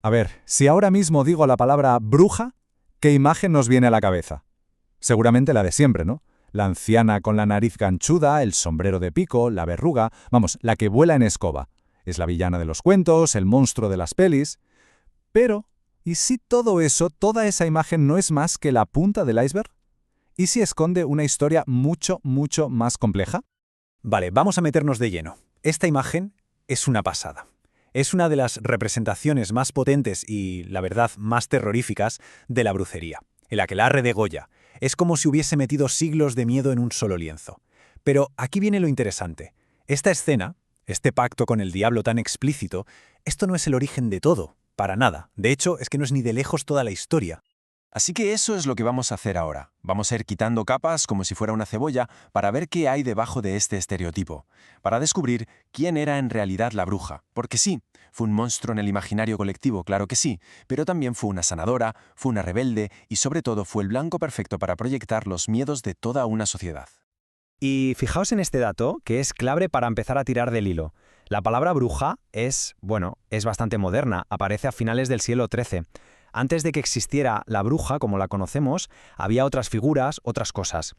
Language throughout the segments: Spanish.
A ver, si ahora mismo digo la palabra bruja, ¿qué imagen nos viene a la cabeza? Seguramente la de siempre, ¿no? La anciana con la nariz ganchuda, el sombrero de pico, la verruga, vamos, la que vuela en escoba. Es la villana de los cuentos, el monstruo de las pelis. Pero, ¿y si todo eso, toda esa imagen no es más que la punta del iceberg? ¿Y si esconde una historia mucho, mucho más compleja? Vale, vamos a meternos de lleno. Esta imagen es una pasada. Es una de las representaciones más potentes y, la verdad, más terroríficas de la brujería. El aquelarre de Goya. Es como si hubiese metido siglos de miedo en un solo lienzo. Pero aquí viene lo interesante. Esta escena, este pacto con el diablo tan explícito, esto no es el origen de todo, para nada. De hecho, es que no es ni de lejos toda la historia. Así que eso es lo que vamos a hacer ahora. Vamos a ir quitando capas como si fuera una cebolla para ver qué hay debajo de este estereotipo, para descubrir quién era en realidad la bruja. Porque sí, fue un monstruo en el imaginario colectivo, claro que sí, pero también fue una sanadora, fue una rebelde y sobre todo fue el blanco perfecto para proyectar los miedos de toda una sociedad. Y fijaos en este dato, que es clave para empezar a tirar del hilo. La palabra bruja es bastante moderna, aparece a finales del siglo XIII. Antes de que existiera la bruja, como la conocemos, había otras figuras, otras cosas.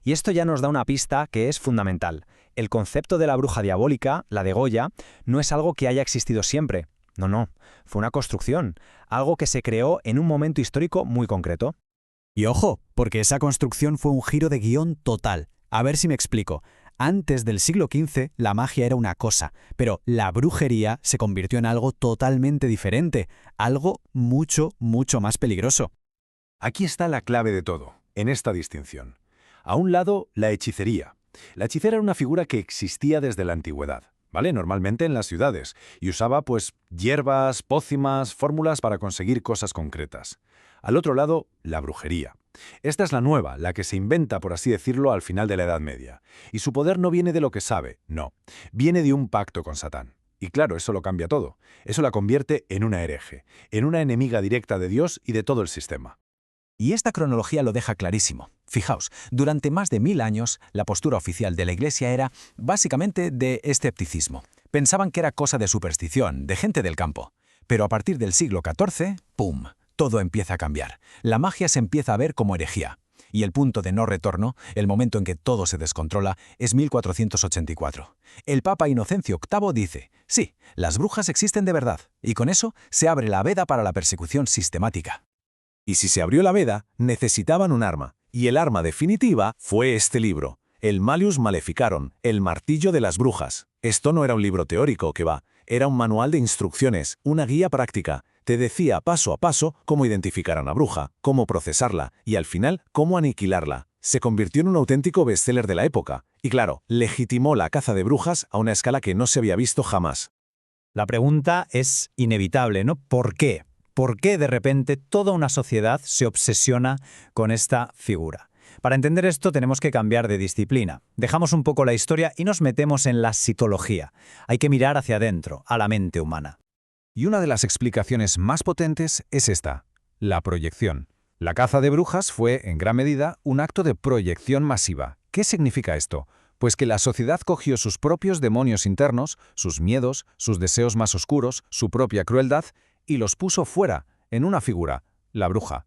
Y esto ya nos da una pista que es fundamental. El concepto de la bruja diabólica, la de Goya, no es algo que haya existido siempre. No, fue una construcción, algo que se creó en un momento histórico muy concreto. Y ojo, porque esa construcción fue un giro de guión total. A ver si me explico. Antes del siglo XV, la magia era una cosa, pero la brujería se convirtió en algo totalmente diferente, algo mucho, mucho más peligroso. Aquí está la clave de todo, en esta distinción. A un lado, la hechicería. La hechicera era una figura que existía desde la antigüedad, ¿vale? Normalmente en las ciudades, y usaba, hierbas, pócimas, fórmulas para conseguir cosas concretas. Al otro lado, la brujería. Esta es la nueva, la que se inventa, por así decirlo, al final de la Edad Media. Y su poder no viene de lo que sabe, no. Viene de un pacto con Satán. Y claro, eso lo cambia todo. Eso la convierte en una hereje, en una enemiga directa de Dios y de todo el sistema. Y esta cronología lo deja clarísimo. Fijaos, durante más de 1000 años, la postura oficial de la Iglesia era, básicamente, de escepticismo. Pensaban que era cosa de superstición, de gente del campo. Pero a partir del siglo XIV, ¡pum!, todo empieza a cambiar. La magia se empieza a ver como herejía. Y el punto de no retorno, el momento en que todo se descontrola, es 1484. El Papa Inocencio VIII dice, sí, las brujas existen de verdad, y con eso se abre la veda para la persecución sistemática. Y si se abrió la veda, necesitaban un arma, y el arma definitiva fue este libro, el Malleus Maleficarum, el martillo de las brujas. Esto no era un libro teórico, que va, era un manual de instrucciones, una guía práctica. Te decía paso a paso cómo identificar a una bruja, cómo procesarla y al final cómo aniquilarla. Se convirtió en un auténtico bestseller de la época y claro, legitimó la caza de brujas a una escala que no se había visto jamás. La pregunta es inevitable, ¿no? ¿Por qué? ¿Por qué de repente toda una sociedad se obsesiona con esta figura? Para entender esto tenemos que cambiar de disciplina. Dejamos un poco la historia y nos metemos en la psicología. Hay que mirar hacia adentro, a la mente humana. Y una de las explicaciones más potentes es esta, la proyección. La caza de brujas fue, en gran medida, un acto de proyección masiva. ¿Qué significa esto? Pues que la sociedad cogió sus propios demonios internos, sus miedos, sus deseos más oscuros, su propia crueldad, y los puso fuera, en una figura, la bruja.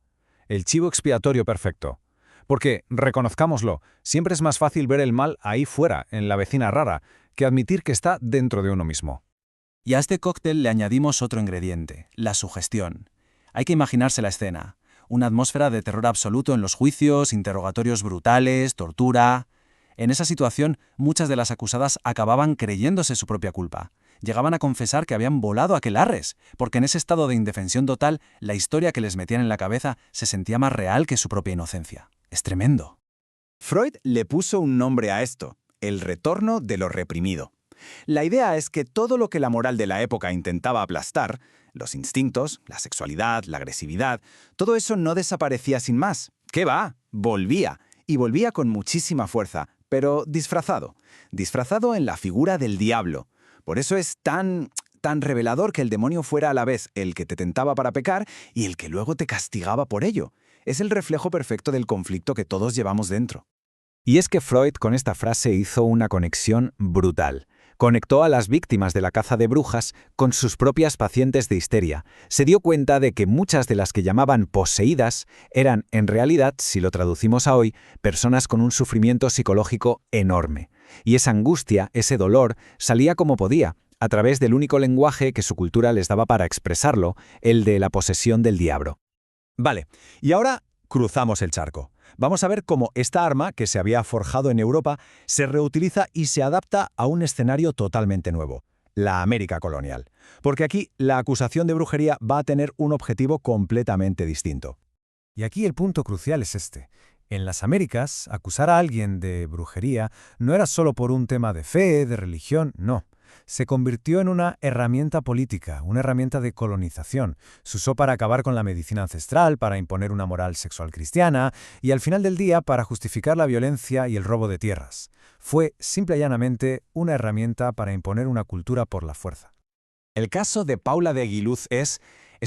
El chivo expiatorio perfecto. Porque, reconozcámoslo, siempre es más fácil ver el mal ahí fuera, en la vecina rara, que admitir que está dentro de uno mismo. Y a este cóctel le añadimos otro ingrediente, la sugestión. Hay que imaginarse la escena. Una atmósfera de terror absoluto en los juicios, interrogatorios brutales, tortura. En esa situación, muchas de las acusadas acababan creyéndose su propia culpa. Llegaban a confesar que habían volado aquelarres, porque en ese estado de indefensión total, la historia que les metían en la cabeza se sentía más real que su propia inocencia. Es tremendo. Freud le puso un nombre a esto, el retorno de lo reprimido. La idea es que todo lo que la moral de la época intentaba aplastar, los instintos, la sexualidad, la agresividad, todo eso no desaparecía sin más. ¿Qué va? Volvía. Y volvía con muchísima fuerza, pero disfrazado. Disfrazado en la figura del diablo. Por eso es tan revelador que el demonio fuera a la vez el que te tentaba para pecar y el que luego te castigaba por ello. Es el reflejo perfecto del conflicto que todos llevamos dentro. Y es que Freud con esta frase hizo una conexión brutal. Conectó a las víctimas de la caza de brujas con sus propias pacientes de histeria. Se dio cuenta de que muchas de las que llamaban poseídas eran, en realidad, si lo traducimos a hoy, personas con un sufrimiento psicológico enorme. Y esa angustia, ese dolor, salía como podía, a través del único lenguaje que su cultura les daba para expresarlo, el de la posesión del diablo. Vale, y ahora cruzamos el charco. Vamos a ver cómo esta arma, que se había forjado en Europa, se reutiliza y se adapta a un escenario totalmente nuevo, la América colonial. Porque aquí la acusación de brujería va a tener un objetivo completamente distinto. Y aquí el punto crucial es este. En las Américas, acusar a alguien de brujería no era solo por un tema de fe, de religión, no. Se convirtió en una herramienta política, una herramienta de colonización. Se usó para acabar con la medicina ancestral, para imponer una moral sexual cristiana y al final del día para justificar la violencia y el robo de tierras. Fue, simple y llanamente, una herramienta para imponer una cultura por la fuerza. El caso de Paula de Aguiluz es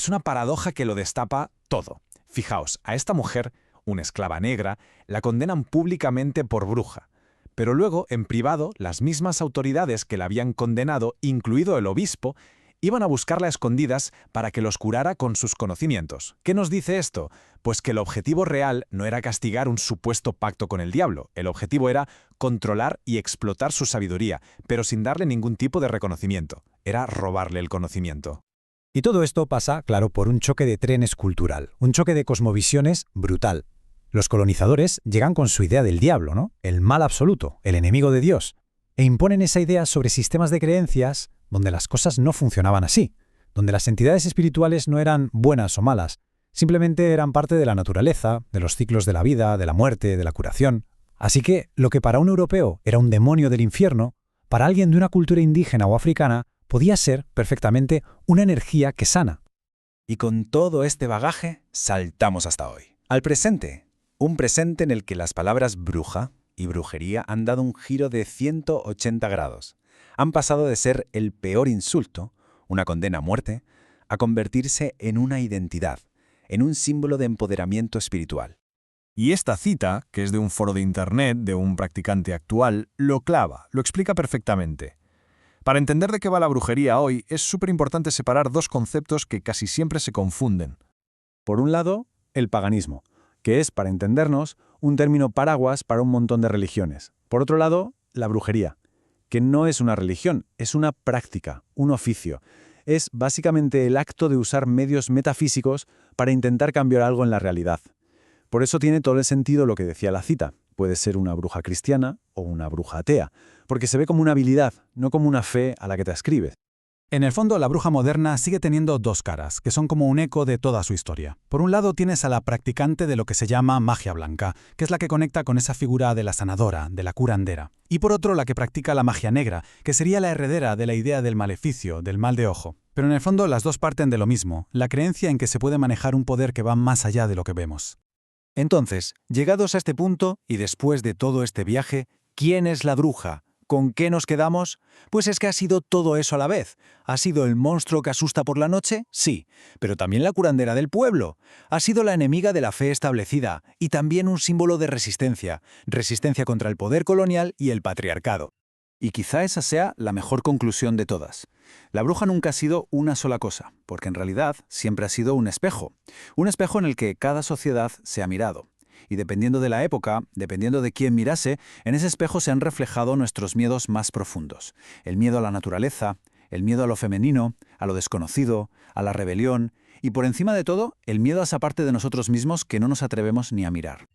una paradoja que lo destapa todo. Fijaos, a esta mujer, una esclava negra, la condenan públicamente por bruja. Pero luego, en privado, las mismas autoridades que la habían condenado, incluido el obispo, iban a buscarla a escondidas para que los curara con sus conocimientos. ¿Qué nos dice esto? Pues que el objetivo real no era castigar un supuesto pacto con el diablo. El objetivo era controlar y explotar su sabiduría, pero sin darle ningún tipo de reconocimiento. Era robarle el conocimiento. Y todo esto pasa, claro, por un choque de trenes cultural, un choque de cosmovisiones brutal. Los colonizadores llegan con su idea del diablo, ¿no? El mal absoluto, el enemigo de Dios, e imponen esa idea sobre sistemas de creencias donde las cosas no funcionaban así, donde las entidades espirituales no eran buenas o malas, simplemente eran parte de la naturaleza, de los ciclos de la vida, de la muerte, de la curación. Así que lo que para un europeo era un demonio del infierno, para alguien de una cultura indígena o africana podía ser perfectamente una energía que sana. Y con todo este bagaje, saltamos hasta hoy, al presente. Un presente en el que las palabras bruja y brujería han dado un giro de 180 grados. Han pasado de ser el peor insulto, una condena a muerte, a convertirse en una identidad, en un símbolo de empoderamiento espiritual. Y esta cita, que es de un foro de internet de un practicante actual, lo clava, lo explica perfectamente. Para entender de qué va la brujería hoy, es súper importante separar dos conceptos que casi siempre se confunden. Por un lado, el paganismo, que es, para entendernos, un término paraguas para un montón de religiones. Por otro lado, la brujería, que no es una religión, es una práctica, un oficio. Es básicamente el acto de usar medios metafísicos para intentar cambiar algo en la realidad. Por eso tiene todo el sentido lo que decía la cita. Puede ser una bruja cristiana o una bruja atea, porque se ve como una habilidad, no como una fe a la que te ascribes. En el fondo, la bruja moderna sigue teniendo dos caras, que son como un eco de toda su historia. Por un lado, tienes a la practicante de lo que se llama magia blanca, que es la que conecta con esa figura de la sanadora, de la curandera. Y por otro, la que practica la magia negra, que sería la heredera de la idea del maleficio, del mal de ojo. Pero en el fondo, las dos parten de lo mismo, la creencia en que se puede manejar un poder que va más allá de lo que vemos. Entonces, llegados a este punto, y después de todo este viaje, ¿quién es la bruja? ¿Con qué nos quedamos? Pues es que ha sido todo eso a la vez. ¿Ha sido el monstruo que asusta por la noche? Sí, pero también la curandera del pueblo. Ha sido la enemiga de la fe establecida y también un símbolo de resistencia. Resistencia contra el poder colonial y el patriarcado. Y quizá esa sea la mejor conclusión de todas. La bruja nunca ha sido una sola cosa, porque en realidad siempre ha sido un espejo en el que cada sociedad se ha mirado. Y dependiendo de la época, dependiendo de quién mirase, en ese espejo se han reflejado nuestros miedos más profundos. El miedo a la naturaleza, el miedo a lo femenino, a lo desconocido, a la rebelión y, por encima de todo, el miedo a esa parte de nosotros mismos que no nos atrevemos ni a mirar.